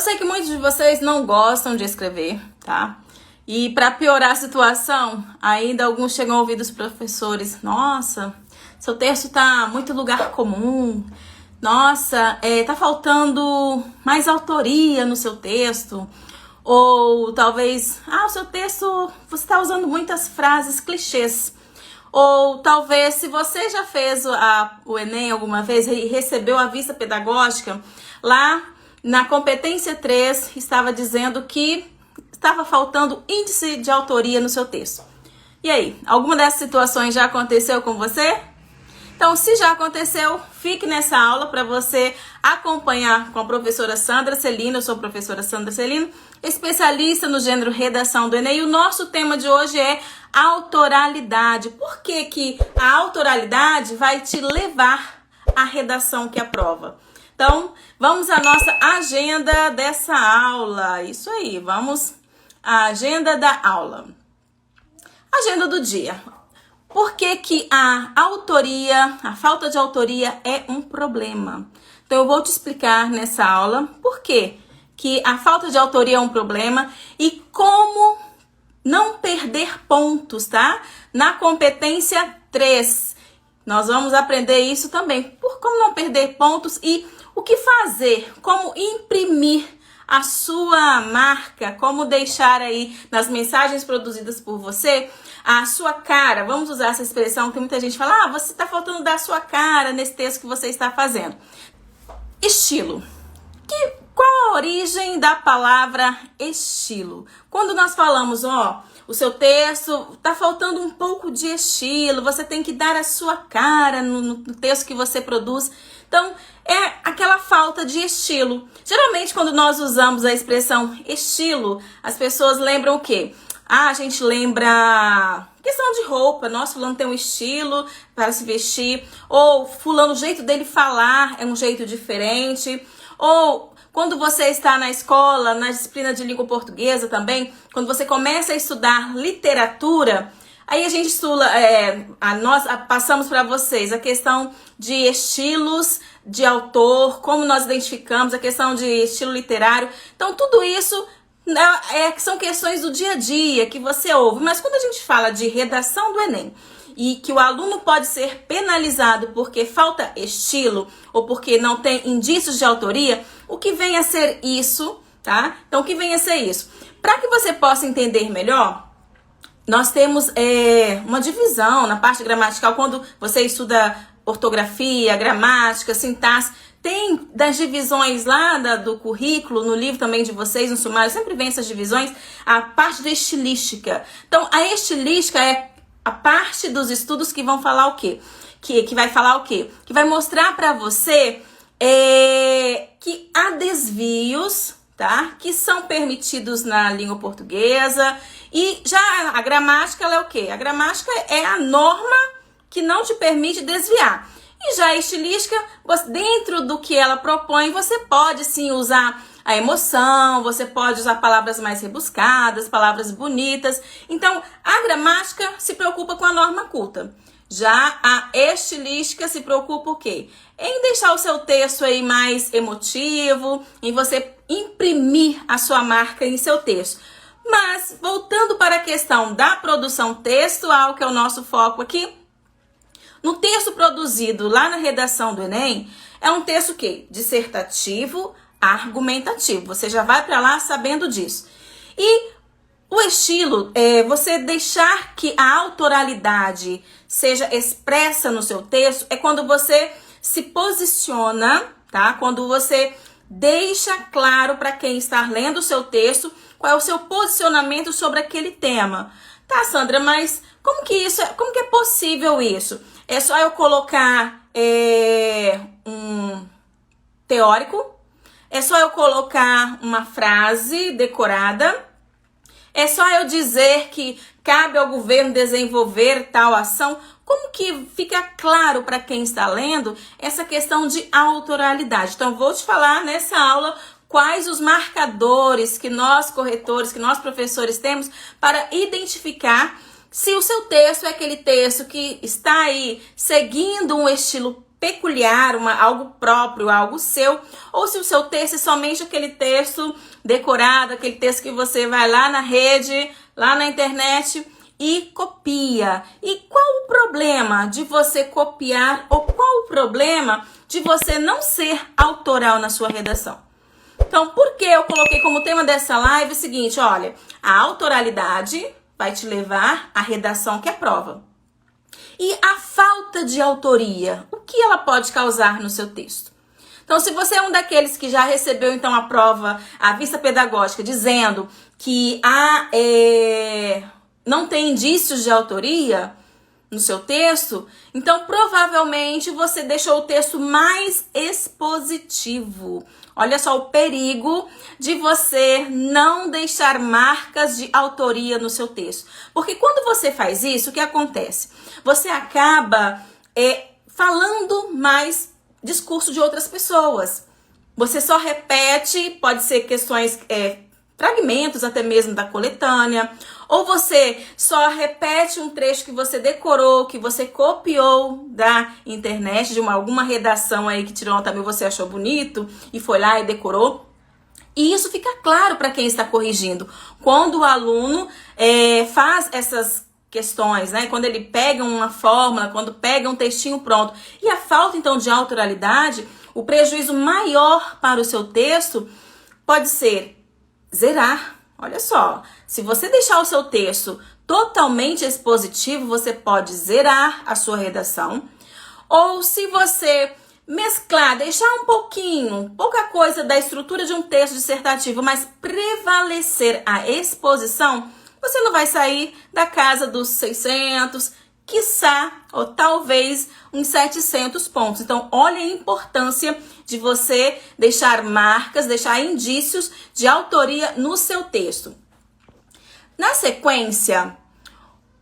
Eu sei que muitos de vocês não gostam de escrever, tá? E para piorar a situação, ainda alguns chegam a ouvir dos professores: nossa, seu texto tá muito lugar comum. Nossa, tá faltando mais autoria no seu texto. Ou talvez, o seu texto, você está usando muitas frases clichês. Ou talvez, se você já fez o Enem alguma vez e recebeu a vista pedagógica, lá na competência 3 estava dizendo que estava faltando índice de autoria no seu texto. E aí, alguma dessas situações já aconteceu com você? Então, se já aconteceu, fique nessa aula para você acompanhar com a professora Sandra Celino. Eu sou a professora Sandra Celino, especialista no gênero redação do Enem. E o nosso tema de hoje é autoralidade. Por que que a autoralidade vai te levar à redação que aprova? Então, vamos à nossa agenda dessa aula. Isso aí, vamos à agenda da aula. Agenda do dia. Por que que a autoria, a falta de autoria é um problema? Então, eu vou te explicar nessa aula por que que a falta de autoria é um problema e como não perder pontos, tá? Na competência 3. Nós vamos aprender isso também. Como não perder pontos e o que fazer, como imprimir a sua marca, como deixar aí nas mensagens produzidas por você a sua cara. Vamos usar essa expressão que muita gente fala: você está faltando dar a sua cara nesse texto que você está fazendo. Estilo. Qual a origem da palavra estilo? Quando nós falamos, o seu texto está faltando um pouco de estilo, você tem que dar a sua cara no texto que você produz. Então, é aquela falta de estilo. Geralmente, quando nós usamos a expressão estilo, as pessoas lembram o quê? A gente lembra questão de roupa. Nossa, fulano tem um estilo para se vestir. Ou fulano, o jeito dele falar é um jeito diferente. Ou quando você está na escola, na disciplina de língua portuguesa também, quando você começa a estudar literatura, aí a gente estuda, nós passamos para vocês a questão de estilos de autor, como nós identificamos, a questão de estilo literário. Então, tudo isso são questões do dia a dia que você ouve. Mas quando a gente fala de redação do Enem e que o aluno pode ser penalizado porque falta estilo ou porque não tem indícios de autoria, o que vem a ser isso, tá? Então, o que vem a ser isso? Para que você possa entender melhor, nós temos uma divisão na parte gramatical. Quando você estuda ortografia, gramática, sintaxe, tem das divisões lá do currículo, no livro também de vocês, no sumário, sempre vem essas divisões, a parte da estilística. Então, a estilística é a parte dos estudos que vão falar o quê? Que vai falar o quê? Que vai mostrar para você que há desvios, tá? Que são permitidos na língua portuguesa. E já a gramática, ela é o quê? A gramática é a norma que não te permite desviar. E já a estilística, dentro do que ela propõe, você pode sim usar a emoção, você pode usar palavras mais rebuscadas, palavras bonitas. Então, a gramática se preocupa com a norma culta. Já a estilística se preocupa o quê? Em deixar o seu texto aí mais emotivo, em você imprimir a sua marca em seu texto. Mas, voltando para a questão da produção textual, que é o nosso foco aqui, no texto produzido lá na redação do Enem, é um texto que dissertativo, argumentativo. Você já vai para lá sabendo disso. E o estilo é você deixar que a autoralidade seja expressa no seu texto, é quando você se posiciona, tá? Quando você deixa claro para quem está lendo o seu texto qual é o seu posicionamento sobre aquele tema. Tá, Sandra, mas como que é possível isso? É só eu colocar um teórico? É só eu colocar uma frase decorada? É só eu dizer que cabe ao governo desenvolver tal ação? Como que fica claro para quem está lendo essa questão de autoralidade? Então, vou te falar nessa aula quais os marcadores que nós corretores, que nós professores temos para identificar se o seu texto é aquele texto que está aí seguindo um estilo peculiar, algo próprio, algo seu, ou se o seu texto é somente aquele texto decorado, aquele texto que você vai lá na rede, lá na internet e copia. E qual o problema de você copiar, ou qual o problema de você não ser autoral na sua redação? Então, por que eu coloquei como tema dessa live o seguinte, olha, a autoralidade vai te levar à redação que é prova. E a falta de autoria, o que ela pode causar no seu texto? Então, se você é um daqueles que já recebeu, então, a prova, a vista pedagógica, dizendo que não tem indícios de autoria no seu texto, então, provavelmente, você deixou o texto mais expositivo. Olha só o perigo de você não deixar marcas de autoria no seu texto. Porque quando você faz isso, o que acontece? Você acaba falando mais discurso de outras pessoas. Você só repete, pode ser questões, fragmentos até mesmo da coletânea, ou você só repete um trecho que você decorou, que você copiou da internet, de alguma redação aí que tirou também você achou bonito e foi lá e decorou. E isso fica claro para quem está corrigindo. Quando o aluno faz essas questões, né? Quando ele pega uma fórmula, quando pega um textinho pronto. E a falta, então, de autoralidade, o prejuízo maior para o seu texto pode ser zerar. Olha só, se você deixar o seu texto totalmente expositivo, você pode zerar a sua redação. Ou se você mesclar, deixar pouca coisa da estrutura de um texto dissertativo, mas prevalecer a exposição, você não vai sair da casa dos 600, quiçá, ou talvez uns 700 pontos. Então, olha a importância de você deixar marcas, deixar indícios de autoria no seu texto. Na sequência,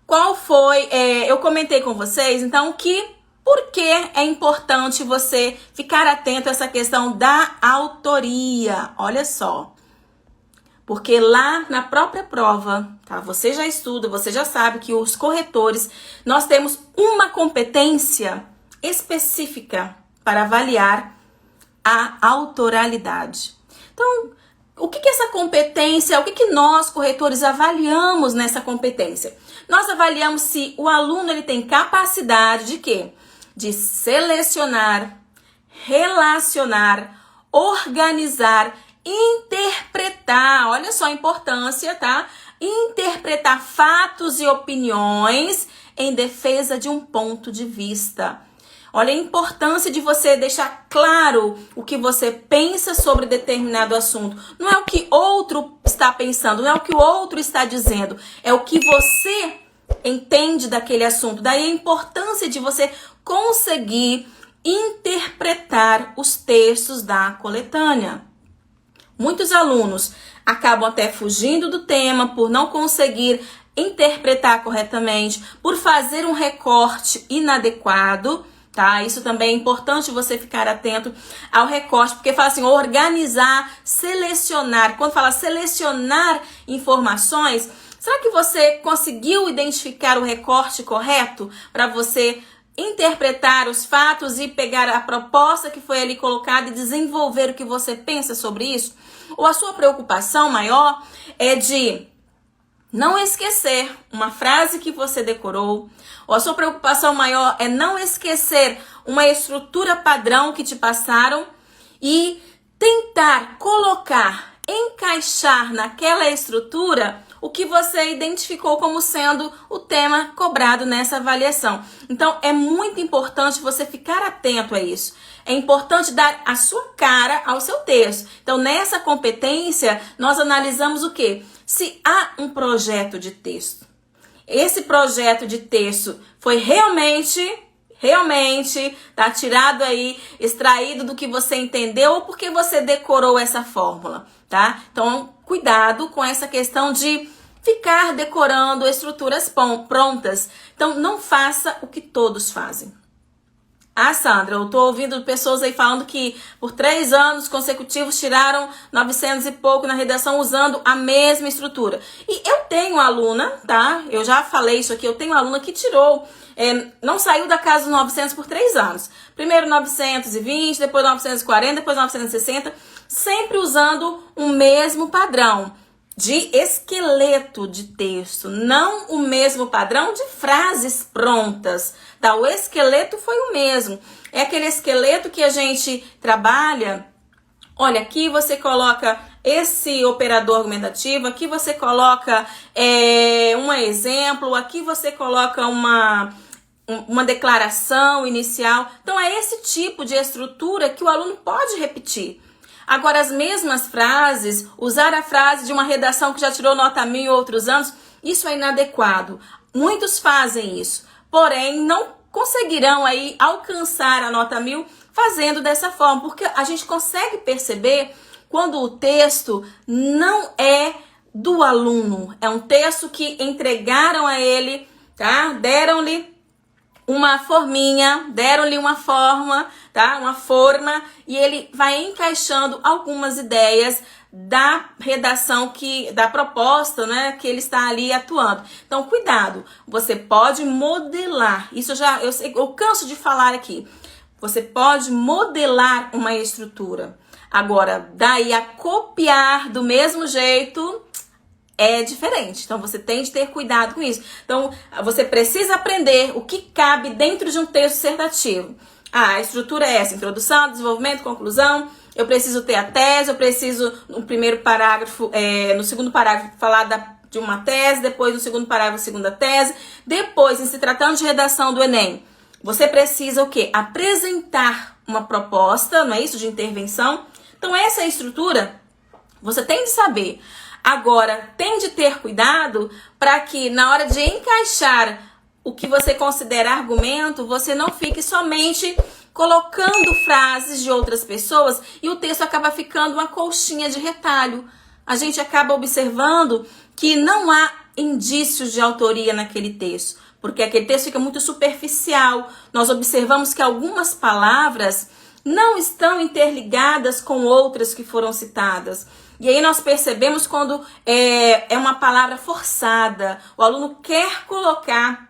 qual foi... eu comentei com vocês, então, por que é importante você ficar atento a essa questão da autoria? Olha só. Porque lá na própria prova, tá? Você já estuda, você já sabe que os corretores, nós temos uma competência específica para avaliar a autoralidade. Então, o que é essa competência? O que nós, corretores, avaliamos nessa competência? Nós avaliamos se o aluno ele tem capacidade de quê? De selecionar, relacionar, organizar, interpretar, olha só a importância, tá? Interpretar fatos e opiniões em defesa de um ponto de vista. Olha a importância de você deixar claro o que você pensa sobre determinado assunto. Não é o que outro está pensando, não é o que o outro está dizendo, é o que você entende daquele assunto. Daí a importância de você conseguir interpretar os textos da coletânea. Muitos alunos acabam até fugindo do tema por não conseguir interpretar corretamente, por fazer um recorte inadequado, tá? Isso também é importante você ficar atento ao recorte, porque fala assim, organizar, selecionar. Quando fala selecionar informações, será que você conseguiu identificar o recorte correto para você interpretar os fatos e pegar a proposta que foi ali colocada e desenvolver o que você pensa sobre isso? Ou a sua preocupação maior é de não esquecer uma frase que você decorou, ou a sua preocupação maior é não esquecer uma estrutura padrão que te passaram e tentar colocar, encaixar naquela estrutura o que você identificou como sendo o tema cobrado nessa avaliação. Então, é muito importante você ficar atento a isso. É importante dar a sua cara ao seu texto. Então, nessa competência, nós analisamos o quê? Se há um projeto de texto. Esse projeto de texto foi realmente tá tirado aí, extraído do que você entendeu ou porque você decorou essa fórmula, tá? Então, cuidado com essa questão de ficar decorando estruturas prontas. Então, não faça o que todos fazem. Ah, Sandra, eu tô ouvindo pessoas aí falando que por 3 anos consecutivos tiraram 900 e pouco na redação usando a mesma estrutura. E eu tenho uma aluna, tá? Eu já falei isso aqui, eu tenho uma aluna que tirou, não saiu da casa dos 900 por 3 anos. Primeiro 920, depois 940, depois 960, sempre usando o mesmo padrão de esqueleto de texto, não o mesmo padrão de frases prontas, tá? O esqueleto foi o mesmo. É aquele esqueleto que a gente trabalha. Olha, aqui você coloca esse operador argumentativo, aqui você coloca um exemplo, aqui você coloca uma declaração inicial. Então, é esse tipo de estrutura que o aluno pode repetir. Agora, as mesmas frases, usar a frase de uma redação que já tirou nota 1000 em outros anos, isso é inadequado. Muitos fazem isso, porém não conseguirão aí alcançar a nota 1000 fazendo dessa forma, porque a gente consegue perceber quando o texto não é do aluno, é um texto que entregaram a ele, tá? Deram-lhe uma forminha, deram-lhe uma forma, tá? Uma forma, e ele vai encaixando algumas ideias da redação, da proposta, né, que ele está ali atuando. Então, cuidado, você pode modelar, isso eu canso de falar aqui, você pode modelar uma estrutura. Agora, daí a copiar do mesmo jeito é diferente. Então, você tem de ter cuidado com isso. Então, você precisa aprender o que cabe dentro de um texto dissertativo. A estrutura é essa: introdução, desenvolvimento, conclusão. Eu preciso ter a tese, eu preciso, no primeiro parágrafo, no segundo parágrafo, falar de uma tese, depois no segundo parágrafo, segunda tese. Depois, em se tratando de redação do Enem, você precisa o quê? Apresentar uma proposta, não é isso? De intervenção. Então, essa estrutura, você tem de saber. Agora, tem de ter cuidado para que na hora de encaixar o que você considera argumento, você não fique somente colocando frases de outras pessoas e o texto acaba ficando uma colchinha de retalho. A gente acaba observando que não há indícios de autoria naquele texto, porque aquele texto fica muito superficial. Nós observamos que algumas palavras não estão interligadas com outras que foram citadas. E aí nós percebemos quando é uma palavra forçada. O aluno quer colocar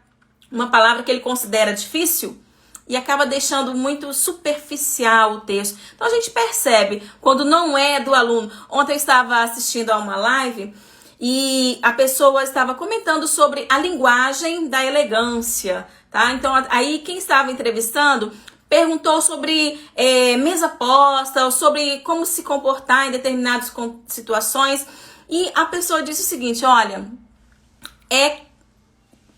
uma palavra que ele considera difícil e acaba deixando muito superficial o texto. Então a gente percebe quando não é do aluno. Ontem eu estava assistindo a uma live e a pessoa estava comentando sobre a linguagem da elegância, tá? Então aí quem estava entrevistando perguntou sobre mesa posta, ou sobre como se comportar em determinadas situações. E a pessoa disse o seguinte: olha,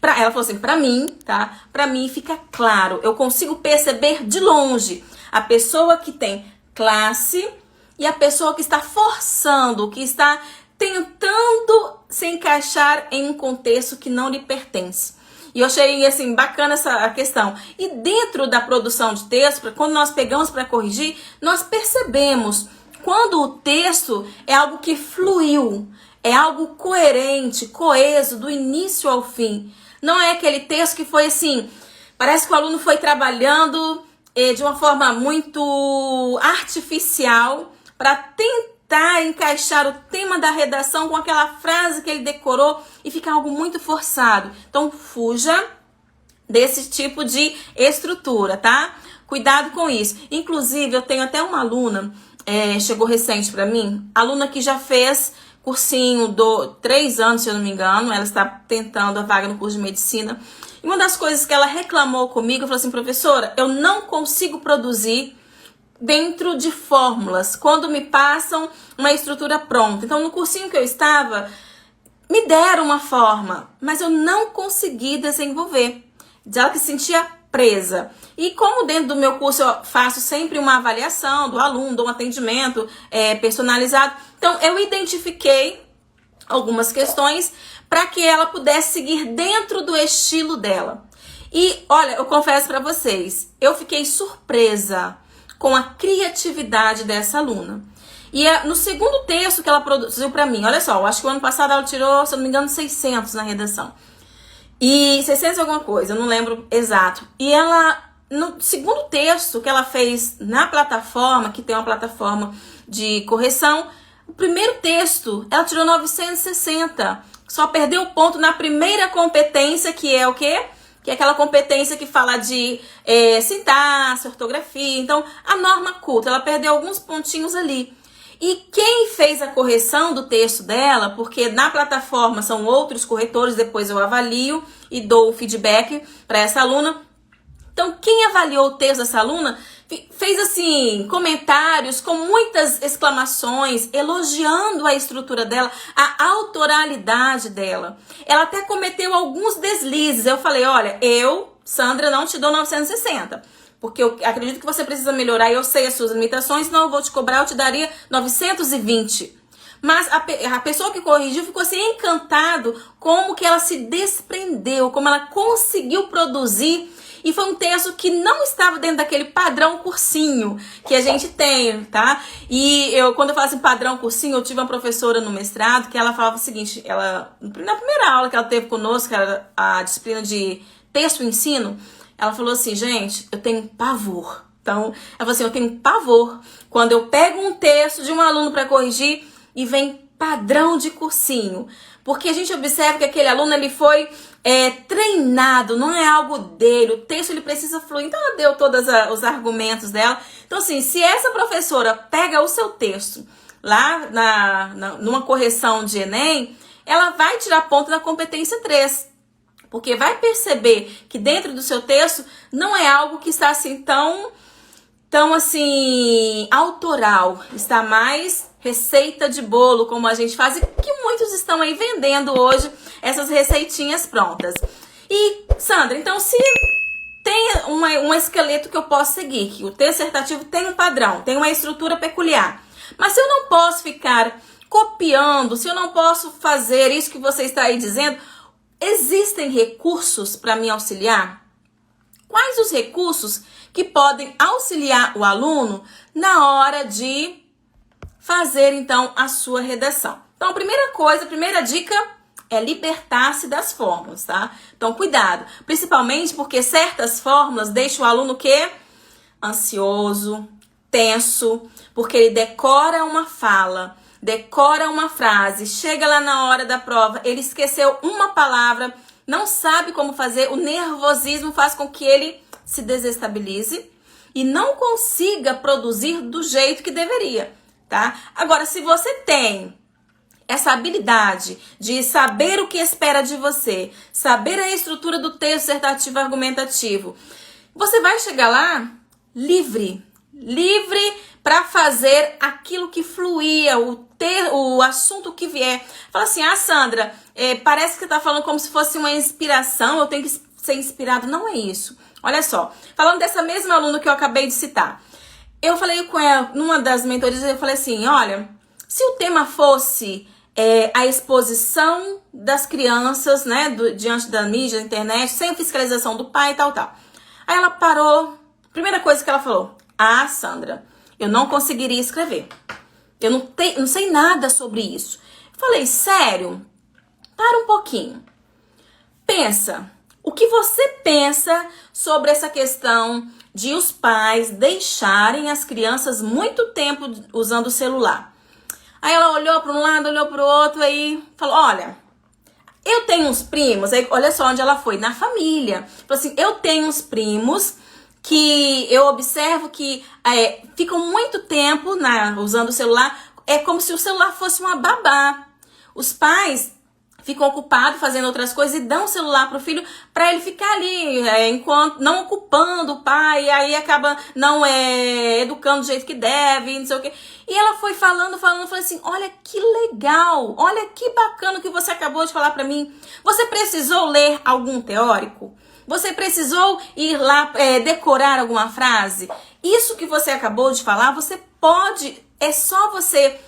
ela falou assim, pra mim, tá? Pra mim fica claro, eu consigo perceber de longe a pessoa que tem classe e a pessoa que está forçando, que está tentando se encaixar em um contexto que não lhe pertence. E eu achei, assim, bacana essa questão. E dentro da produção de texto, quando nós pegamos para corrigir, nós percebemos quando o texto é algo que fluiu, é algo coerente, coeso, do início ao fim. Não é aquele texto que foi assim, parece que o aluno foi trabalhando de uma forma muito artificial para tentar encaixar o tema da redação com aquela frase que ele decorou e fica algo muito forçado. Então, fuja desse tipo de estrutura, tá? Cuidado com isso. Inclusive, eu tenho até uma aluna, chegou recente para mim, aluna que já fez cursinho 3 anos, se eu não me engano, ela está tentando a vaga no curso de medicina. E uma das coisas que ela reclamou comigo, falou assim: professora, eu não consigo produzir dentro de fórmulas, quando me passam uma estrutura pronta. Então, no cursinho que eu estava, me deram uma forma, mas eu não consegui desenvolver. Diz ela que se sentia presa. E como dentro do meu curso eu faço sempre uma avaliação do aluno, dou um atendimento personalizado, então eu identifiquei algumas questões para que ela pudesse seguir dentro do estilo dela. E, olha, eu confesso para vocês, eu fiquei surpresa com a criatividade dessa aluna. E no segundo texto que ela produziu para mim, olha só, eu acho que o ano passado ela tirou, se eu não me engano, 600 na redação. E 600 alguma coisa, eu não lembro exato. E ela no segundo texto que ela fez na plataforma, que tem uma plataforma de correção, o primeiro texto, ela tirou 960. Só perdeu o ponto na primeira competência, que é o quê? Que é aquela competência que fala de sintaxe, ortografia. Então, a norma culta, ela perdeu alguns pontinhos ali. E quem fez a correção do texto dela, porque na plataforma são outros corretores, depois eu avalio e dou o feedback para essa aluna. Então, quem avaliou o texto dessa aluna fez assim comentários com muitas exclamações, elogiando a estrutura dela, a autoralidade dela. Ela até cometeu alguns deslizes. Eu falei, olha, eu, Sandra, não te dou 960, porque eu acredito que você precisa melhorar e eu sei as suas limitações, senão eu vou te cobrar, eu te daria 920. Mas a pessoa que corrigiu ficou assim encantado como que ela se desprendeu, como ela conseguiu produzir. E foi um texto que não estava dentro daquele padrão cursinho que a gente tem, tá? E quando eu falo assim padrão cursinho, eu tive uma professora no mestrado que ela falava o seguinte, ela, na primeira aula que ela teve conosco, que era a disciplina de texto e ensino, ela falou assim, gente, eu tenho pavor. Então, ela falou assim, eu tenho pavor quando eu pego um texto de um aluno para corrigir e vem padrão de cursinho. Porque a gente observa que aquele aluno, ele foi treinado, não é algo dele, o texto ele precisa fluir. Então ela deu todos os argumentos dela. Então assim, se essa professora pega o seu texto lá numa correção de Enem, ela vai tirar ponto da competência 3. Porque vai perceber que dentro do seu texto não é algo que está assim tão assim autoral, está mais receita de bolo, como a gente faz, e que muitos estão aí vendendo hoje essas receitinhas prontas. E, Sandra, então se tem um esqueleto que eu posso seguir, que o texto dissertativo tem um padrão, tem uma estrutura peculiar, mas se eu não posso ficar copiando, se eu não posso fazer isso que você está aí dizendo, existem recursos para me auxiliar? Quais os recursos que podem auxiliar o aluno na hora de fazer, então, a sua redação? Então, a primeira dica é libertar-se das fórmulas, tá? Então, cuidado. Principalmente porque certas fórmulas deixam o aluno o quê? Ansioso, tenso, porque ele decora uma fala, decora uma frase, chega lá na hora da prova, ele esqueceu uma palavra, não sabe como fazer, o nervosismo faz com que ele se desestabilize e não consiga produzir do jeito que deveria, tá? Agora, se você tem essa habilidade de saber o que espera de você, saber a estrutura do texto dissertativo argumentativo, você vai chegar lá livre para fazer aquilo que fluía, o assunto que vier. Fala assim, Sandra, parece que você está falando como se fosse uma inspiração, eu tenho que ser inspirado. Não é isso. Olha só, falando dessa mesma aluna que eu acabei de citar, eu falei com ela, numa das mentorias, eu falei assim, olha, se o tema fosse a exposição das crianças, né, diante da mídia, da internet, sem fiscalização do pai e tal. Aí ela parou, primeira coisa que ela falou, Sandra, eu não conseguiria escrever. Eu não sei nada sobre isso. Eu falei, sério? Para um pouquinho. Pensa, o que você pensa sobre essa questão de os pais deixarem as crianças muito tempo usando o celular? Aí ela olhou para um lado, olhou para o outro, aí falou, olha, eu tenho uns primos, aí olha só onde ela foi, na família. Falou assim, eu tenho uns primos que eu observo que ficam muito tempo usando o celular, é como se o celular fosse uma babá. Os pais ficam ocupados fazendo outras coisas e dão o celular pro filho para ele ficar ali, enquanto não ocupando o pai, e aí acaba não educando do jeito que deve, não sei o quê. E ela foi falando, falou assim, olha que legal, olha que bacana o que você acabou de falar para mim. Você precisou ler algum teórico? Você precisou ir lá decorar alguma frase? Isso que você acabou de falar, você pode, é só você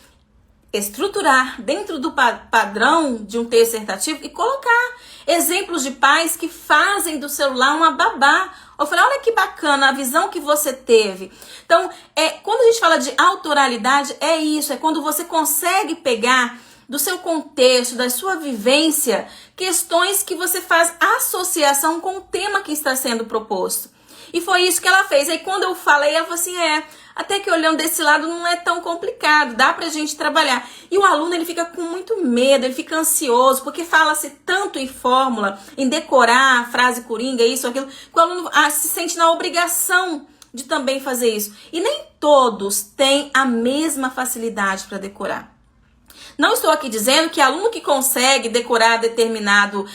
estruturar dentro do padrão de um texto dissertativo e colocar exemplos de pais que fazem do celular uma babá. Eu falei, olha que bacana a visão que você teve. Então, quando a gente fala de autoralidade, é isso, é quando você consegue pegar do seu contexto, da sua vivência, questões que você faz associação com o tema que está sendo proposto. E foi isso que ela fez. Aí quando eu falei, ela falou assim, até que olhando desse lado não é tão complicado, dá pra gente trabalhar. E o aluno, ele fica com muito medo, ele fica ansioso, porque fala-se tanto em fórmula, em decorar a frase coringa, isso, aquilo, que o aluno se sente na obrigação de também fazer isso. E nem todos têm a mesma facilidade para decorar. Não estou aqui dizendo que aluno que consegue decorar determinado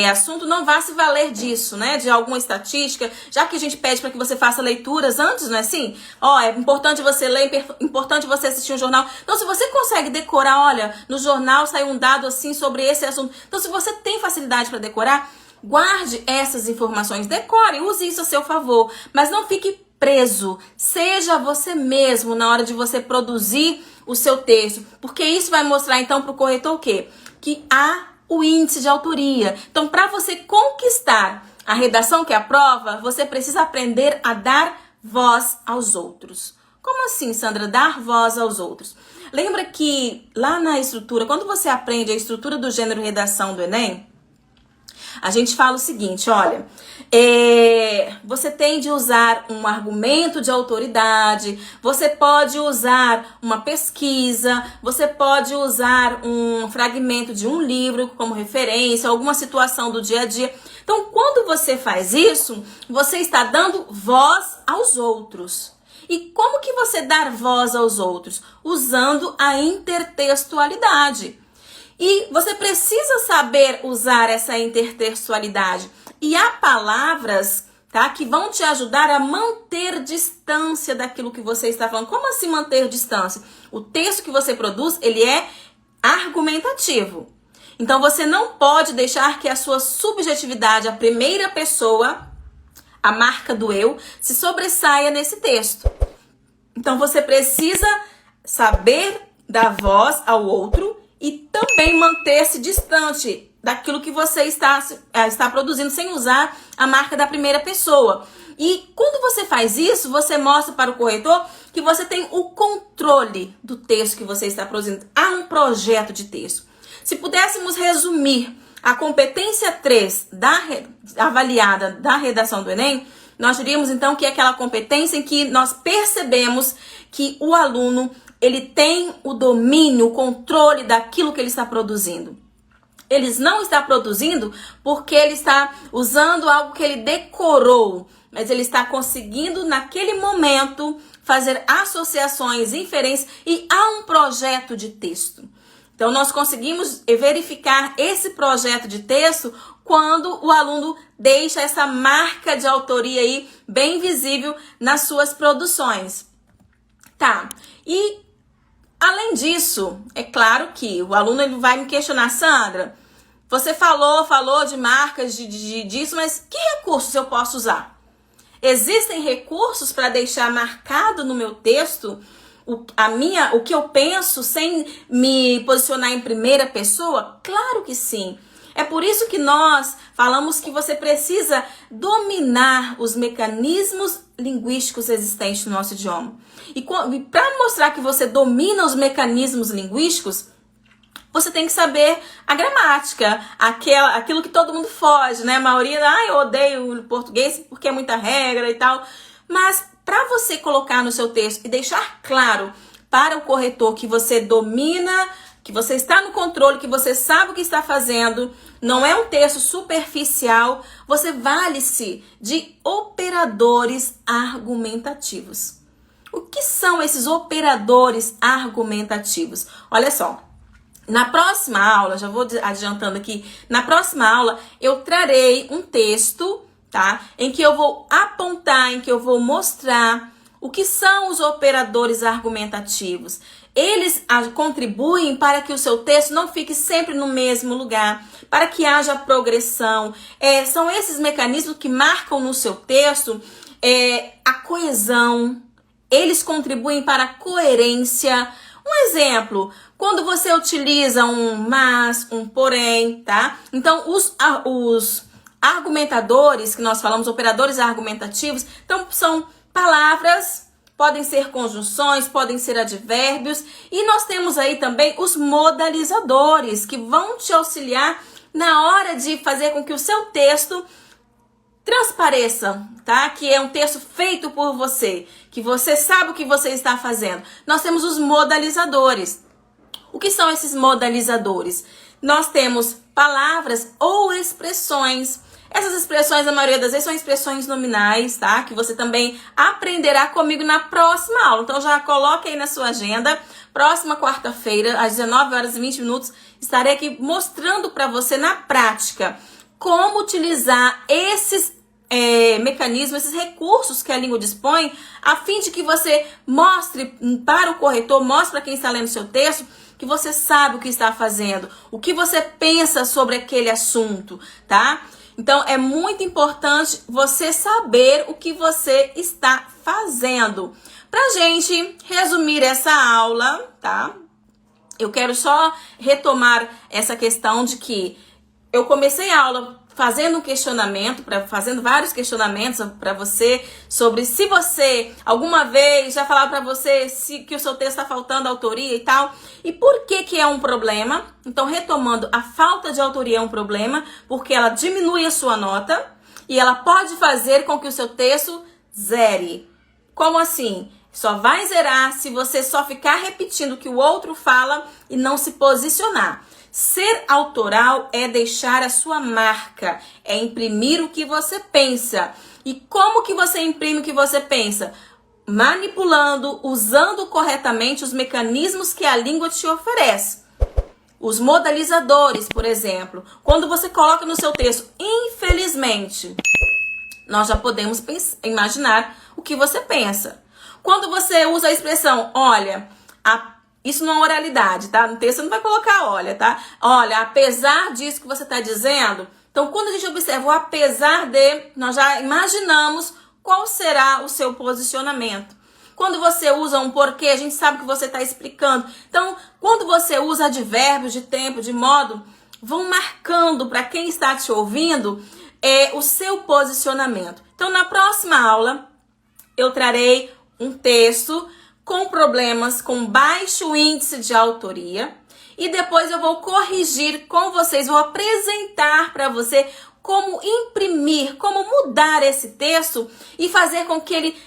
assunto não vá se valer disso, né? De alguma estatística, já que a gente pede para que você faça leituras antes, não é assim? É importante você ler, é importante você assistir um jornal. Então, se você consegue decorar, olha, no jornal saiu um dado assim sobre esse assunto. Então, se você tem facilidade para decorar, guarde essas informações, decore, use isso a seu favor, mas não fique preso. Seja você mesmo na hora de você produzir o seu texto, porque isso vai mostrar então para o corretor o quê? Que há o índice de autoria. Então, para você conquistar a redação que é a prova, você precisa aprender a dar voz aos outros. Como assim, Sandra, dar voz aos outros? Lembra que lá na estrutura, quando você aprende a estrutura do gênero redação do Enem, a gente fala o seguinte, olha, você tem de usar um argumento de autoridade, você pode usar uma pesquisa, você pode usar um fragmento de um livro como referência, alguma situação do dia a dia. Então, quando você faz isso, você está dando voz aos outros. E como que você dá voz aos outros? Usando a intertextualidade. E você precisa saber usar essa intertextualidade. E há palavras, tá, que vão te ajudar a manter distância daquilo que você está falando. Como assim manter distância? O texto que você produz, ele é argumentativo. Então, você não pode deixar que a sua subjetividade, a primeira pessoa, a marca do eu, se sobressaia nesse texto. Então, você precisa saber dar voz ao outro e também manter-se distante daquilo que você está produzindo, sem usar a marca da primeira pessoa. E quando você faz isso, você mostra para o corretor que você tem o controle do texto que você está produzindo. Há um projeto de texto. Se pudéssemos resumir a competência 3 avaliada da redação do Enem, nós diríamos então que é aquela competência em que nós percebemos que o aluno ele tem o domínio, o controle daquilo que ele está produzindo. Ele não está produzindo porque ele está usando algo que ele decorou, mas ele está conseguindo, naquele momento, fazer associações, inferências, e há um projeto de texto. Então, nós conseguimos verificar esse projeto de texto quando o aluno deixa essa marca de autoria aí bem visível nas suas produções. Tá, e além disso, é claro que o aluno ele vai me questionar, Sandra, você falou de marcas, disso, mas que recursos eu posso usar? Existem recursos para deixar marcado no meu texto o que eu penso sem me posicionar em primeira pessoa? Claro que sim. É por isso que nós falamos que você precisa dominar os mecanismos linguísticos existentes no nosso idioma. E para mostrar que você domina os mecanismos linguísticos, você tem que saber a gramática, aquilo que todo mundo foge, né? A maioria, eu odeio o português porque é muita regra e tal. Mas para você colocar no seu texto e deixar claro para o corretor que você domina, que você está no controle, que você sabe o que está fazendo, não é um texto superficial, você vale-se de operadores argumentativos. O que são esses operadores argumentativos? Olha só, na próxima aula, já vou adiantando aqui, na próxima aula eu trarei um texto, tá? Em que eu vou apontar, em que eu vou mostrar o que são os operadores argumentativos. Eles contribuem para que o seu texto não fique sempre no mesmo lugar, para que haja progressão. São esses mecanismos que marcam no seu texto a coesão. Eles contribuem para a coerência. Um exemplo, quando você utiliza um mas, um porém, tá? Então, os argumentadores, que nós falamos, operadores argumentativos, então são palavras, podem ser conjunções, podem ser advérbios, e nós temos aí também os modalizadores, que vão te auxiliar na hora de fazer com que o seu texto transpareça, tá? Que é um texto feito por você, que você sabe o que você está fazendo. Nós temos os modalizadores. O que são esses modalizadores? Nós temos palavras ou expressões. Essas expressões, a maioria das vezes, são expressões nominais, tá? Que você também aprenderá comigo na próxima aula. Então, já coloque aí na sua agenda. Próxima quarta-feira, às 19h20, estarei aqui mostrando para você na prática como utilizar esses mecanismos, esses recursos que a língua dispõe, a fim de que você mostre para o corretor, mostre para quem está lendo seu texto, que você sabe o que está fazendo, o que você pensa sobre aquele assunto, tá? Então, é muito importante você saber o que você está fazendo. Pra gente resumir essa aula, tá? Eu quero só retomar essa questão de que eu comecei a aula fazendo um questionamento, fazendo vários questionamentos para você sobre se você alguma vez já falaram para você que o seu texto está faltando autoria e tal, e por que é um problema. Então, retomando, a falta de autoria é um problema porque ela diminui a sua nota e ela pode fazer com que o seu texto zere. Como assim? Só vai zerar se você só ficar repetindo o que o outro fala e não se posicionar. Ser autoral é deixar a sua marca, é imprimir o que você pensa. E como que você imprime o que você pensa? Manipulando, usando corretamente os mecanismos que a língua te oferece. Os modalizadores, por exemplo. Quando você coloca no seu texto, infelizmente, nós já podemos imaginar o que você pensa. Quando você usa a expressão, olha, isso não é oralidade, tá? No texto você não vai colocar olha, tá? Olha, apesar disso que você está dizendo. Então, quando a gente observa o apesar de, nós já imaginamos qual será o seu posicionamento. Quando você usa um porquê, a gente sabe que você está explicando. Então, quando você usa advérbios de tempo, de modo, vão marcando para quem está te ouvindo o seu posicionamento. Então, na próxima aula, eu trarei um texto com problemas, com baixo índice de autoria. E depois eu vou corrigir com vocês, vou apresentar para você como imprimir, como mudar esse texto e fazer com que ele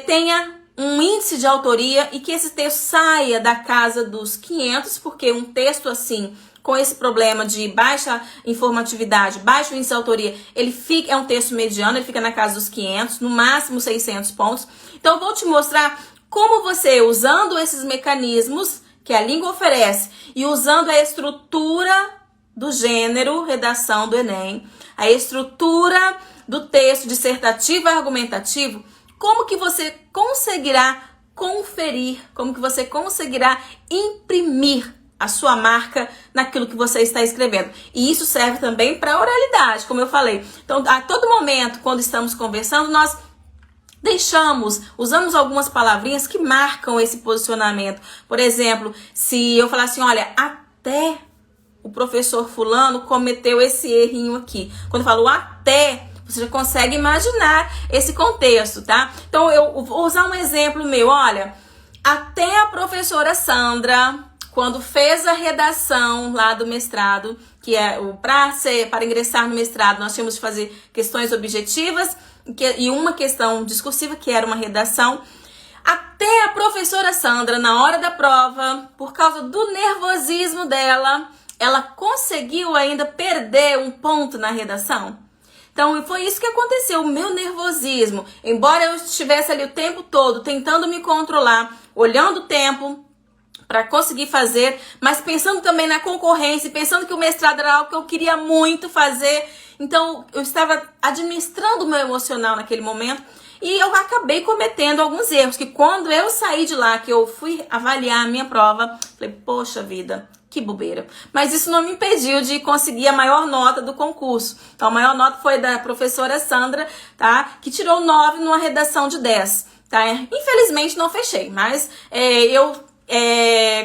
tenha um índice de autoria e que esse texto saia da casa dos 500, porque um texto assim, com esse problema de baixa informatividade, baixo índice de autoria, é um texto mediano, ele fica na casa dos 500, no máximo 600 pontos. Então eu vou te mostrar como você, usando esses mecanismos que a língua oferece e usando a estrutura do gênero redação do Enem, a estrutura do texto dissertativo e argumentativo, como que você conseguirá conferir, como que você conseguirá imprimir a sua marca naquilo que você está escrevendo. E isso serve também para a oralidade, como eu falei. Então, a todo momento, quando estamos conversando, nós usamos algumas palavrinhas que marcam esse posicionamento. Por exemplo, se eu falar assim, olha, até o professor fulano cometeu esse errinho aqui. Quando eu falo até, você já consegue imaginar esse contexto, tá? Então, eu vou usar um exemplo meu. Olha, até a professora Sandra, quando fez a redação lá do mestrado, que é para ingressar no mestrado, nós tínhamos de fazer questões objetivas e uma questão discursiva, que era uma redação. Até a professora Sandra, na hora da prova, por causa do nervosismo dela, ela conseguiu ainda perder um ponto na redação. Então, foi isso que aconteceu, o meu nervosismo. Embora eu estivesse ali o tempo todo tentando me controlar, olhando o tempo para conseguir fazer, mas pensando também na concorrência, pensando que o mestrado era algo que eu queria muito fazer. Então, eu estava administrando o meu emocional naquele momento e eu acabei cometendo alguns erros, que quando eu saí de lá, que eu fui avaliar a minha prova, falei, poxa vida, que bobeira. Mas isso não me impediu de conseguir a maior nota do concurso. Então, a maior nota foi da professora Sandra, tá? Que tirou 9 numa redação de 10, tá? Infelizmente, não fechei, mas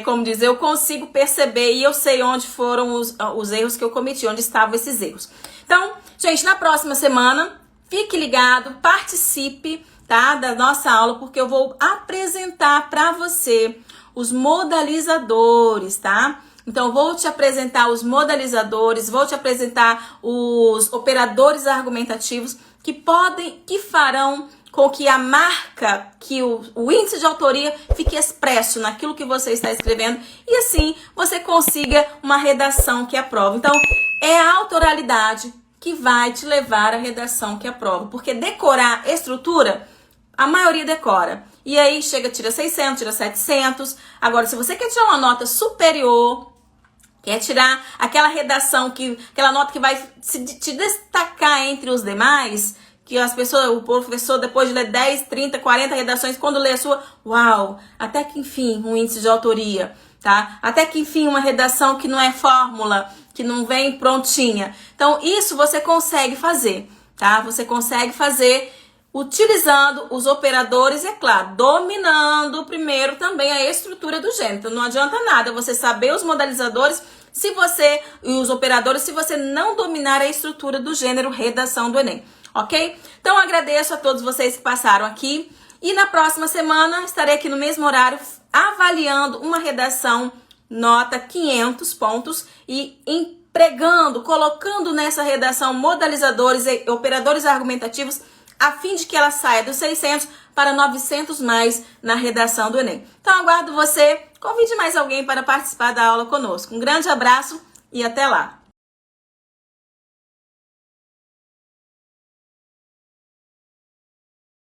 como dizer, eu consigo perceber e eu sei onde foram os erros que eu cometi, onde estavam esses erros. Então, gente, na próxima semana, fique ligado, participe, tá, da nossa aula, porque eu vou apresentar para você os modalizadores, tá? Então, vou te apresentar os modalizadores, vou te apresentar os operadores argumentativos, que farão com que a marca, que o índice de autoria fique expresso naquilo que você está escrevendo e assim você consiga uma redação que aprova. Então, é a autoralidade que vai te levar à redação que aprova, porque decorar estrutura, a maioria decora. E aí chega, tira 600, tira 700. Agora, se você quer tirar uma nota superior, quer tirar aquela redação, aquela nota que vai te destacar entre os demais, que as pessoas, o professor, depois de ler 10, 30, 40 redações, quando lê a sua, uau, até que enfim, um índice de autoria, tá? Até que enfim, uma redação que não é fórmula, que não vem prontinha. Então, isso você consegue fazer, tá? Você consegue fazer utilizando os operadores, é claro, dominando primeiro também a estrutura do gênero. Então, não adianta nada você saber os modalizadores e os operadores se você não dominar a estrutura do gênero redação do Enem, ok? Então, agradeço a todos vocês que passaram aqui e na próxima semana estarei aqui no mesmo horário avaliando uma redação nota 500 pontos e empregando, colocando nessa redação modalizadores e operadores argumentativos a fim de que ela saia dos 600 para 900 mais na redação do Enem. Então, aguardo você. Convide mais alguém para participar da aula conosco. Um grande abraço e até lá!